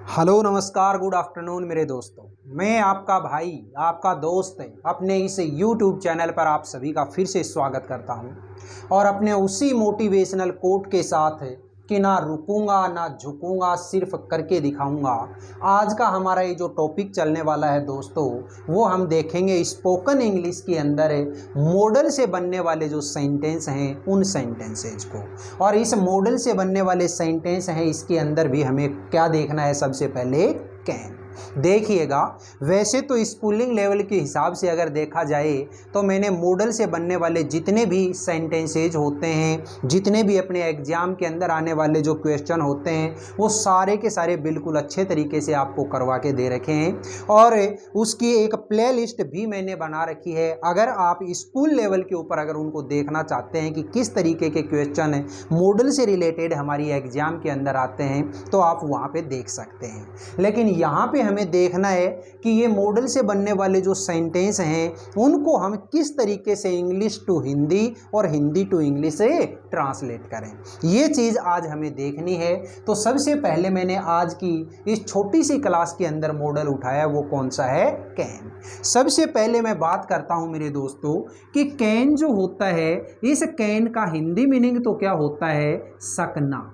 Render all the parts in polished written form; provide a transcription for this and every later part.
Hello नमस्कार good afternoon मेरे दोस्तों। मैं आपका भाई आपका दोस्त अपने इस YouTube चैनल पर आप सभी का फिर से स्वागत करता हूं और अपने उसी मोटिवेशनल कोट के साथ कि ना रुकूंगा ना झुकूंगा, सिर्फ करके दिखाऊंगा। आज का हमारा ये जो टॉपिक चलने वाला है दोस्तों, वो हम देखेंगे स्पोकन इंग्लिश के अंदर मॉडल से बनने वाले जो सेंटेंस हैं उन सेंटेंसेज को। और इस मॉडल से बनने वाले सेंटेंस हैं, इसके अंदर भी हमें क्या देखना है? सबसे पहले कैन। देखिएगा, वैसे तो स्कूलिंग लेवल के हिसाब से अगर देखा जाए तो मैंने मॉडल से बनने वाले जितने भी सेंटेंसेज होते हैं, जितने भी अपने एग्जाम के अंदर आने वाले जो क्वेश्चन होते हैं, वो सारे के सारे बिल्कुल अच्छे तरीके से आपको करवा के दे रखे हैं। और उसकी एक प्ले लिस्ट भी मैंने बना रखी है। अगर आप स्कूल लेवल के ऊपर अगर उनको देखना चाहते हैं कि किस तरीके के क्वेश्चन मॉडल से रिलेटेड हमारी एग्जाम के अंदर आते हैं, तो आप वहाँ पे देख सकते हैं। लेकिन यहाँ पे हमें देखना है कि ये मॉडल से बनने वाले जो सेंटेंस हैं उनको हम किस तरीके से इंग्लिश टू हिंदी और हिंदी टू इंग्लिश से ट्रांसलेट करें, ये चीज़ आज हमें देखनी है। तो सबसे पहले मैंने आज की इस छोटी सी क्लास के अंदर मॉडल उठाया, वो कौन सा है? कैन। सबसे पहले मैं बात करता हूं मेरे दोस्तों कि कैन जो होता है, इस कैन का हिंदी मीनिंग तो क्या होता है? सकना।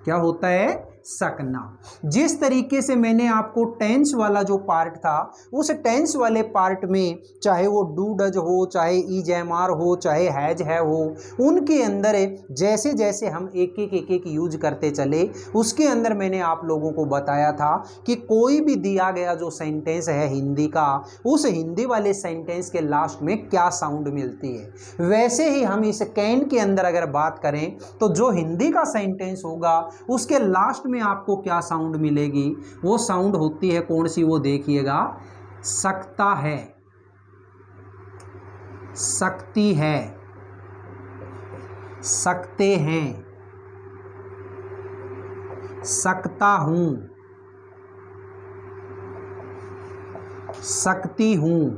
क्या होता है? सकना। जिस तरीके से मैंने आपको टेंस वाला जो पार्ट था, उस टेंस वाले पार्ट में चाहे वो डू डज हो, चाहे ईज एम आर हो, चाहे हैज है हो, उनके अंदर जैसे जैसे हम एक एक यूज करते चले, उसके अंदर मैंने आप लोगों को बताया था कि कोई भी दिया गया जो सेंटेंस है हिंदी का, उस हिंदी वाले सेंटेंस के लास्ट में क्या साउंड मिलती है। वैसे ही हम इस कैन के अंदर अगर बात करें तो जो हिंदी का सेंटेंस होगा उसके लास्ट में आपको क्या साउंड मिलेगी? वो साउंड होती है कौन सी? वो देखिएगा, सकता है, सकती है, सकते हैं, सकता हूं, सकती हूं,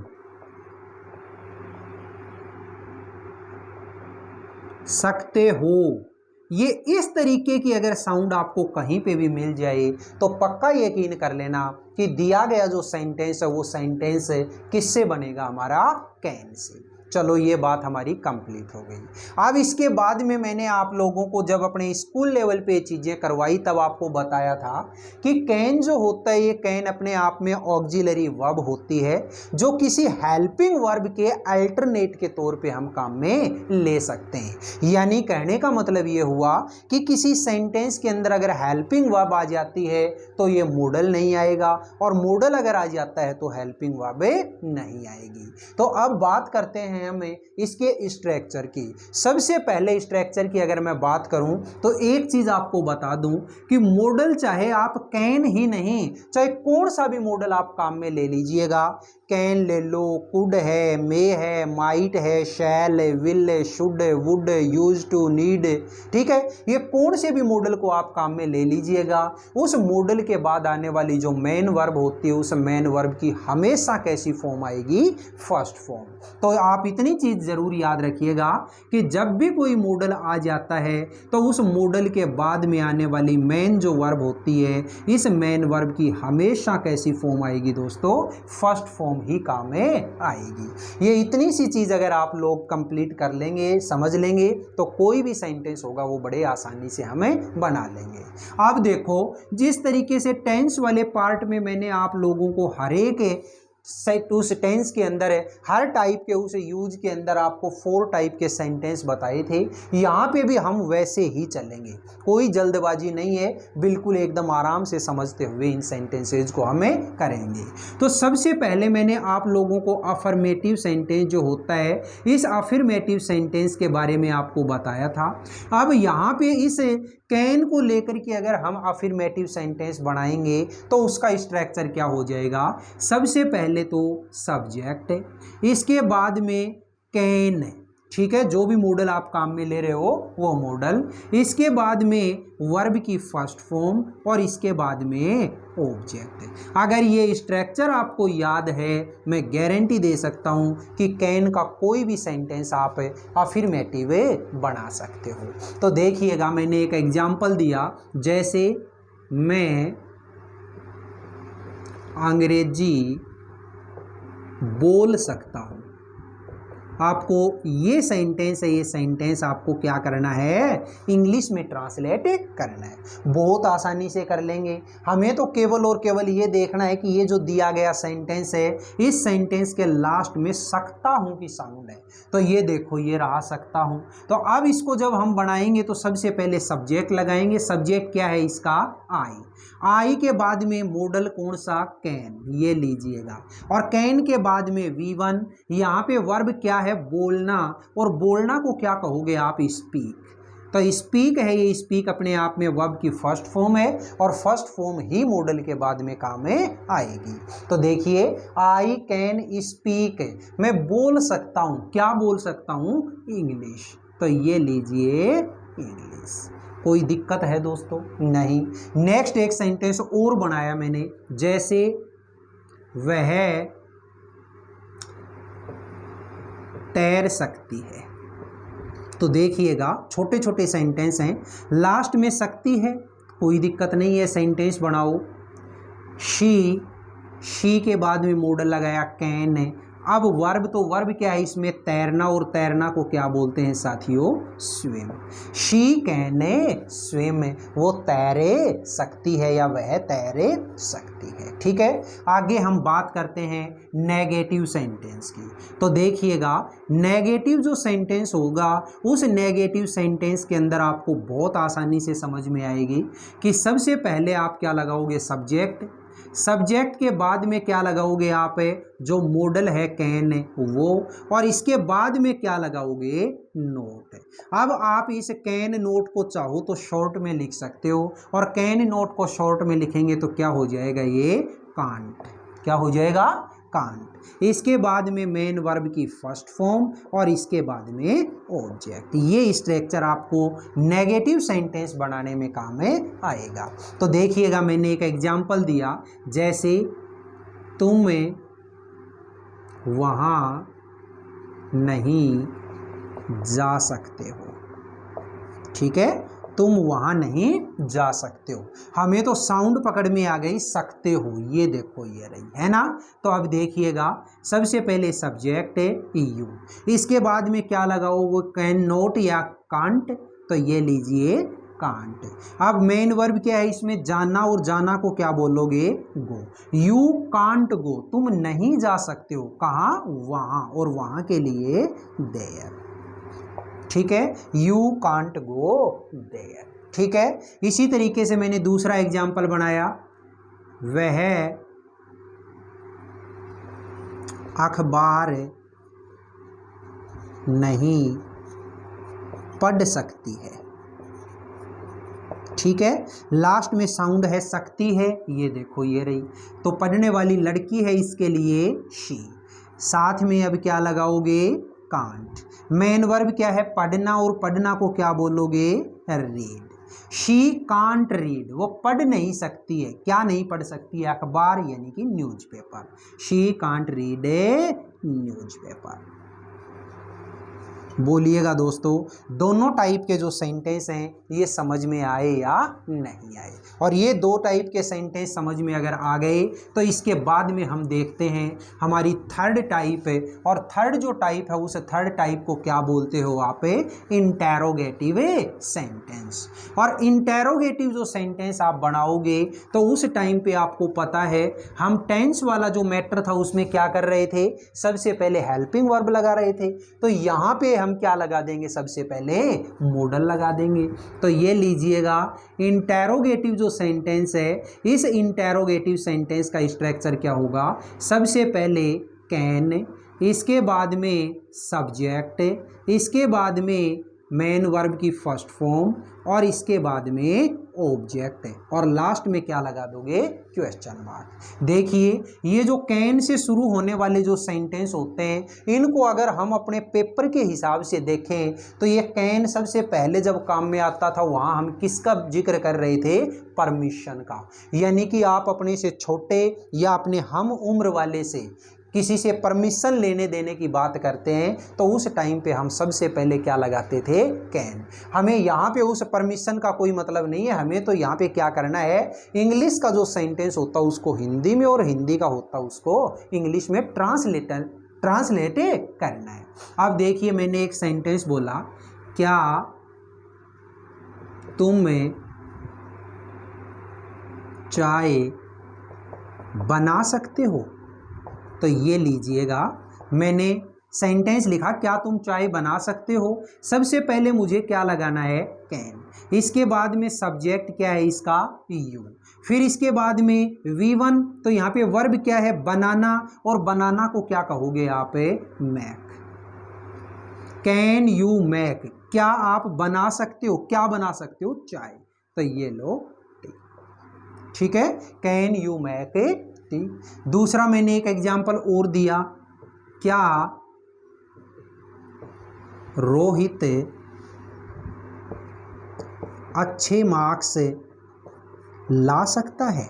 सकते हो। ये इस तरीके की अगर साउंड आपको कहीं पे भी मिल जाए तो पक्का यकीन कर लेना कि दिया गया जो सेंटेंस है वो सेंटेंस किससे बनेगा? हमारा कैन से। चलो, ये बात हमारी कंप्लीट हो गई। अब इसके बाद में मैंने आप लोगों को जब अपने स्कूल लेवल पे चीज़ें करवाई तब आपको बताया था कि कैन जो होता है, ये कैन अपने आप में ऑक्सिलरी वर्ब होती है जो किसी हेल्पिंग वर्ब के अल्टरनेट के तौर पे हम काम में ले सकते हैं। यानी कहने का मतलब ये हुआ कि किसी सेंटेंस के अंदर अगर हेल्पिंग वर्ब आ जाती है तो ये मॉडल नहीं आएगा, और मॉडल अगर आ जाता है तो हेल्पिंग वर्ब नहीं आएगी। तो अब बात करते हैं हमें इसके स्ट्रक्चर की। सबसे पहले स्ट्रक्चर की अगर मैं बात करूं तो एक चीज आपको बता दूं कि मॉडल चाहे आप कैन ही नहीं, चाहे कौन सा भी मॉडल आप काम में ले लीजिएगा, कैन ले लो, कुड है, मे है, माइट है, shall, will, should, would, used to, need, ठीक है, ये कौन से भी मॉडल को आप काम में ले लीजिएगा, उस मॉडल के बाद आने वाली जो मेन वर्ब होती है, उस मेन वर्ब की हमेशा कैसी फॉर्म आएगी? First form. तो आप इतनी चीज जरूर याद रखिएगा कि जब भी कोई मॉडल आ जाता है तो उस मॉडल के बाद में आने वाली मेन जो वर्ब होती है, इस मेन वर्ब की हमेशा कैसी फॉर्म आएगी दोस्तों? फर्स्ट फॉर्म ही काम में आएगी। ये इतनी सी चीज अगर आप लोग कंप्लीट कर लेंगे, समझ लेंगे, तो कोई भी सेंटेंस होगा वो बड़े आसानी से हमें बना लेंगे। अब देखो, जिस तरीके से टेंस वाले पार्ट में मैंने आप लोगों को हर एक उस टेंस के अंदर हर टाइप के उस यूज के अंदर आपको 4 टाइप के सेंटेंस बताए थे, यहाँ पे भी हम वैसे ही चलेंगे। कोई जल्दबाजी नहीं है, बिल्कुल एकदम आराम से समझते हुए इन सेंटेंसेज को हमें करेंगे। तो सबसे पहले मैंने आप लोगों को अफर्मेटिव सेंटेंस जो होता है, इस अफर्मेटिव सेंटेंस के बारे में आपको बताया था। अब यहाँ पे इस कैन को लेकर के अगर हम अफर्मेटिव सेंटेंस बनाएंगे तो उसका स्ट्रक्चर क्या हो जाएगा? सबसे पहले तो सब्जेक्ट, इसके बाद में कैन, ठीक है, जो भी मॉडल आप काम में ले रहे हो वो मॉडल, इसके बाद में वर्ब की फर्स्ट फॉर्म, और इसके बाद में ऑब्जेक्ट। अगर ये स्ट्रक्चर आपको याद है, मैं गारंटी दे सकता हूँ कि कैन का कोई भी सेंटेंस आप अफर्मेटिव बना सकते हो। तो देखिएगा, मैंने एक एग्जाम्पल दिया, जैसे मैं अंग्रेजी बोल सकता हूँ। आपको ये सेंटेंस है, ये सेंटेंस आपको क्या करना है, इंग्लिश में ट्रांसलेट करना है। बहुत आसानी से कर लेंगे। हमें तो केवल और केवल ये देखना है कि ये जो दिया गया सेंटेंस है, इस सेंटेंस के लास्ट में सकता हूँ की साउंड है। तो ये देखो, ये रहा सकता हूँ। तो अब इसको जब हम बनाएंगे तो सबसे पहले सब्जेक्ट लगाएंगे। सब्जेक्ट क्या है इसका, आई। आई के बाद में मॉडल कौन सा, कैन, ये लीजिएगा। और कैन के बाद में V1। यहाँ पे वर्ब क्या है, बोलना। और बोलना को क्या कहोगे आप, स्पीक। तो स्पीक है, ये स्पीक अपने आप में वर्ब की फर्स्ट फॉर्म है, और फर्स्ट फॉर्म ही मॉडल के बाद में काम में आएगी। तो देखिए, आई कैन स्पीक, मैं बोल सकता हूँ, क्या बोल सकता हूँ, इंग्लिश। तो ये लीजिए इंग्लिश। कोई दिक्कत है दोस्तों, नहीं। नेक्स्ट एक सेंटेंस और बनाया मैंने, जैसे वह तैर सकती है। तो देखिएगा, छोटे छोटे सेंटेंस हैं, लास्ट में सकती है, कोई दिक्कत नहीं है, सेंटेंस बनाओ। शी के बाद में मॉडल लगाया कैन है। अब वर्ब, तो वर्ब क्या है इसमें, तैरना, और तैरना को क्या बोलते हैं साथियों, स्विम। शी कैन स्विम, वो तैरे सकती है या वह तैरे सकती है। ठीक है, आगे हम बात करते हैं नेगेटिव सेंटेंस की। तो देखिएगा, नेगेटिव जो सेंटेंस होगा, उस नेगेटिव सेंटेंस के अंदर आपको बहुत आसानी से समझ में आएगी कि सबसे पहले आप क्या लगाओगे, सब्जेक्ट। सब्जेक्ट के बाद में क्या लगाओगे आप, जो मॉडल है कैन वो, और इसके बाद में क्या लगाओगे, नोट। अब आप इस कैन नोट को चाहो तो शॉर्ट में लिख सकते हो, और कैन नोट को शॉर्ट में लिखेंगे तो क्या हो जाएगा, ये कांट। क्या हो जाएगा, कांट। इसके बाद में मेन वर्ब की फर्स्ट फॉर्म, और इसके बाद में ऑब्जेक्ट। ये स्ट्रक्चर आपको नेगेटिव सेंटेंस बनाने में काम में आएगा। तो देखिएगा, मैंने एक एग्जांपल दिया, जैसे तुम वहाँ नहीं जा सकते हो। ठीक है, तुम वहाँ नहीं जा सकते हो। हमें तो साउंड पकड़ में आ गई, सकते हो, ये देखो ये रही है ना। तो अब देखिएगा, सबसे पहले सब्जेक्ट है यू, इसके बाद में क्या लगाओ, वो कैन नॉट या कांट। तो ये लीजिए कांट। अब मेन वर्ब क्या है इसमें, जाना, और जाना को क्या बोलोगे, गो। यू कांट गो, तुम नहीं जा सकते हो, कहाँ, वहाँ, और वहाँ के लिए देयर। ठीक है, यू कांट गो देयर। ठीक है, इसी तरीके से मैंने दूसरा एग्जाम्पल बनाया, वह अखबार नहीं पढ़ सकती है। ठीक है, लास्ट में साउंड है सकती है, ये देखो ये रही। तो पढ़ने वाली लड़की है, इसके लिए शी। साथ में अब क्या लगाओगे, कांट। मेन वर्ब क्या है, पढ़ना, और पढ़ना को क्या बोलोगे, रीड। शी कांट रीड, वो पढ़ नहीं सकती है, क्या नहीं पढ़ सकती है, अखबार यानी कि newspaper. She can't read A newspaper. बोलिएगा दोस्तों, दोनों टाइप के जो सेंटेंस हैं ये समझ में आए या नहीं आए। और ये दो टाइप के सेंटेंस समझ में अगर आ गए तो इसके बाद में हम देखते हैं हमारी थर्ड टाइप है। और थर्ड जो टाइप है उस थर्ड टाइप को क्या बोलते हो आप, इंटेरोगेटिव सेंटेंस। और इंटेरोगेटिव जो सेंटेंस आप बनाओगे तो उस टाइम पे आपको पता है हम टेंस वाला जो मैटर था उसमें क्या कर रहे थे, सबसे पहले हेल्पिंग वर्ब लगा रहे थे। तो यहाँ पे हम क्या लगा देंगे, सबसे पहले मॉडल लगा देंगे। तो ये लीजिएगा, इंटेरोगेटिव जो सेंटेंस है, इस इंटेरोगेटिव सेंटेंस का स्ट्रक्चर क्या होगा, सबसे पहले कैन, इसके बाद में सब्जेक्ट, इसके बाद में मेन वर्ब की फर्स्ट फॉर्म, और इसके बाद में ऑब्जेक्ट, और लास्ट में क्या लगा दोगे, क्वेश्चन मार्क। देखिए, ये जो कैन से शुरू होने वाले जो सेंटेंस होते हैं इनको अगर हम अपने पेपर के हिसाब से देखें तो ये कैन सबसे पहले जब काम में आता था वहाँ हम किसका जिक्र कर रहे थे, परमिशन का। यानी कि आप अपने से छोटे या अपने हम उम्र वाले से किसी से परमिशन लेने देने की बात करते हैं तो उस टाइम पे हम सबसे पहले क्या लगाते थे, कैन। हमें यहाँ पे उस परमिशन का कोई मतलब नहीं है, हमें तो यहाँ पे क्या करना है, इंग्लिश का जो सेंटेंस होता है उसको हिंदी में और हिंदी का होता है उसको इंग्लिश में ट्रांसलेट करना है। अब देखिए मैंने एक सेंटेंस बोला, क्या तुम चाय बना सकते हो। तो ये लीजिएगा, मैंने सेंटेंस लिखा क्या तुम चाय बना सकते हो। सबसे पहले मुझे क्या लगाना है, कैन। इसके बाद में सब्जेक्ट क्या है इसका, यू। फिर इसके बाद में V1, तो यहाँ पे वर्ब क्या है, बनाना, और बनाना को क्या कहोगे आप, मैक। कैन यू मैक, क्या आप बना सकते हो, क्या बना सकते हो, चाय। तो ये लो टी, ठीक है, कैन यू मैक टी। दूसरा मैंने एक एग्जांपल और दिया, क्या रोहित अच्छे मार्क्स ला सकता है।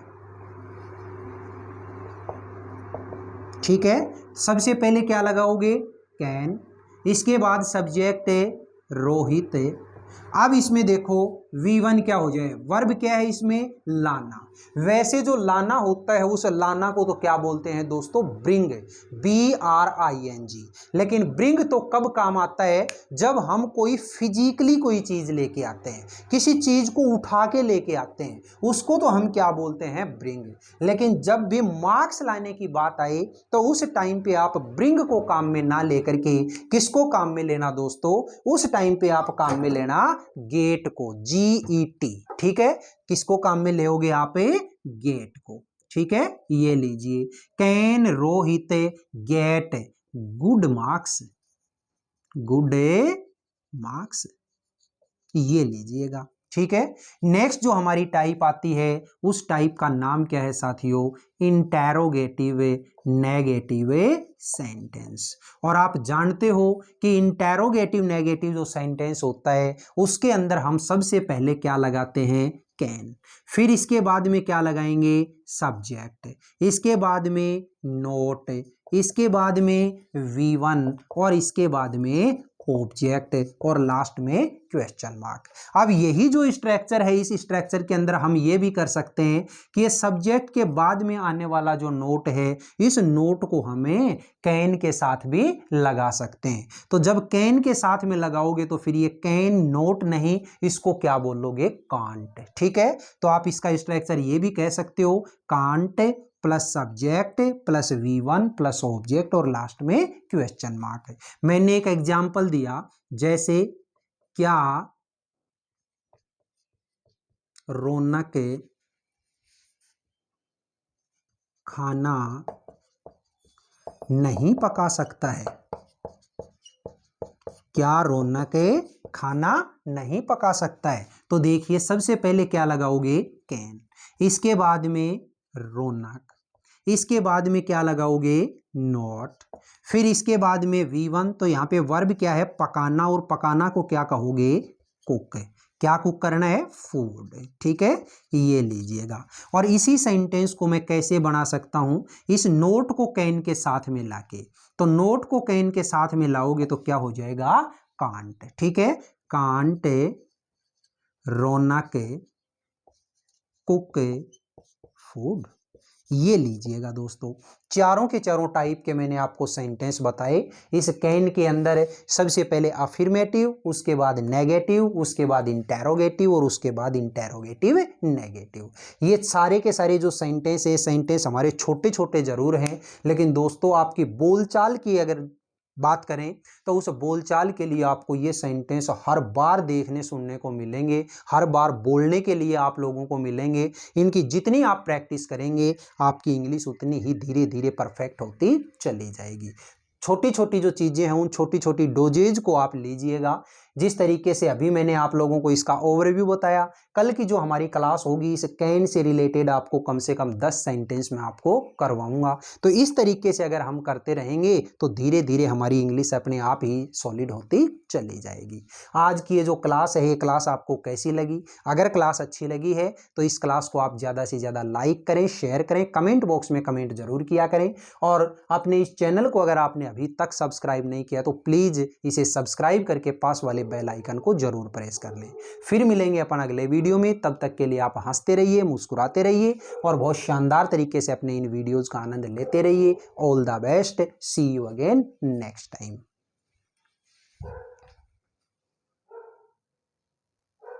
ठीक है, सबसे पहले क्या लगाओगे, कैन। इसके बाद सब्जेक्ट रोहित। अब इसमें देखो V1 क्या हो जाए, वर्ब क्या है इसमें, लाना। वैसे जो लाना होता है उस लाना को तो क्या बोलते हैं दोस्तों, ब्रिंग, BRING। लेकिन ब्रिंग तो कब काम आता है, जब हम कोई फिजिकली कोई चीज लेके आते हैं, किसी चीज को उठा के लेके आते हैं, उसको तो हम क्या बोलते हैं, ब्रिंग। लेकिन जब भी मार्क्स लाने की बात आई तो उस टाइम पे आप ब्रिंग को काम में ना लेकर के किसको काम में लेना दोस्तों, उस टाइम पे आप काम में लेना गेट को, GET। ठीक है, किसको काम में लेोगे आप, गेट को। ठीक है, ये लीजिए, can Rohit get good marks, good marks, ये लीजिएगा। ठीक है, नेक्स्ट जो हमारी टाइप आती है उस टाइप का नाम क्या है साथियों, इंटेरोगेटिव नेगेटिव सेंटेंस। और आप जानते हो कि इंटेरोगेटिव नेगेटिव जो सेंटेंस होता है उसके अंदर हम सबसे पहले क्या लगाते हैं, कैन। फिर इसके बाद में क्या लगाएंगे, सब्जेक्ट। इसके बाद में नोट। इसके बाद में V1, और इसके बाद में ऑब्जेक्ट, और लास्ट में क्वेश्चन मार्क। अब यही जो स्ट्रक्चर है, इस स्ट्रक्चर के अंदर हम ये भी कर सकते हैं कि ये सब्जेक्ट के बाद में आने वाला जो नोट है, इस नोट को हमें कैन के साथ भी लगा सकते हैं। तो जब कैन के साथ में लगाओगे तो फिर ये कैन नोट नहीं, इसको क्या बोलोगे, कांट। ठीक है, तो आप इसका स्ट्रक्चर ये भी कह सकते हो, can't plus subject plus V1 plus object और लास्ट में क्वेश्चन मार्क। मैंने एक एग्जांपल दिया, जैसे क्या रौनक खाना नहीं पका सकता है। क्या रौनक खाना नहीं पका सकता है। तो देखिए सबसे पहले क्या लगाओगे, कैन। इसके बाद में रौनक। इसके बाद में क्या लगाओगे, नॉट। फिर इसके बाद में V1, तो यहाँ पे वर्ब क्या है, पकाना, और पकाना को क्या कहोगे, कुक। क्या कुक करना है, फूड। ठीक है, ये लीजिएगा। और इसी सेंटेंस को मैं कैसे बना सकता हूं, इस नोट को कैन के साथ में लाके। तो नोट को कैन के साथ में लाओगे तो क्या हो जाएगा, कांट। ठीक है, कांट रौनक कुक फूड। ये लीजिएगा दोस्तों, चारों के चारों टाइप के मैंने आपको सेंटेंस बताए। इस कैन के अंदर सबसे पहले अफर्मेटिव, उसके बाद नेगेटिव, उसके बाद इंटेरोगेटिव, और उसके बाद इंटेरोगेटिव नेगेटिव। ये सारे के सारे जो सेंटेंस है, सेंटेंस हमारे छोटे छोटे जरूर हैं, लेकिन दोस्तों आपकी बोलचाल की अगर बात करें तो उस बोलचाल के लिए आपको ये सेंटेंस हर बार देखने सुनने को मिलेंगे, हर बार बोलने के लिए आप लोगों को मिलेंगे। इनकी जितनी आप प्रैक्टिस करेंगे आपकी इंग्लिश उतनी ही धीरे धीरे परफेक्ट होती चली जाएगी। छोटी छोटी जो चीज़ें हैं उन छोटी छोटी डोजेज को आप लीजिएगा। जिस तरीके से अभी मैंने आप लोगों को इसका ओवरव्यू बताया, कल की जो हमारी क्लास होगी इस कैन से रिलेटेड आपको कम से कम 10 सेंटेंस में आपको करवाऊंगा। तो इस तरीके से अगर हम करते रहेंगे तो धीरे धीरे हमारी इंग्लिश अपने आप ही सॉलिड होती चली जाएगी। आज की ये जो क्लास है, ये क्लास आपको कैसी लगी? अगर क्लास अच्छी लगी है तो इस क्लास को आप ज़्यादा से ज़्यादा लाइक करें, शेयर करें, कमेंट बॉक्स में कमेंट जरूर किया करें। और अपने इस चैनल को अगर आपने अभी तक सब्सक्राइब नहीं किया तो प्लीज़ इसे सब्सक्राइब करके पास वाले बेल आइकन को जरूर प्रेस कर लें। फिर मिलेंगे अपन अगले वीडियो में, तब तक के लिए आप हंसते रहिए, मुस्कुराते रहिए और बहुत शानदार तरीके से अपने इन वीडियोज़ का आनंद लेते रहिए। All the best, see you again next time.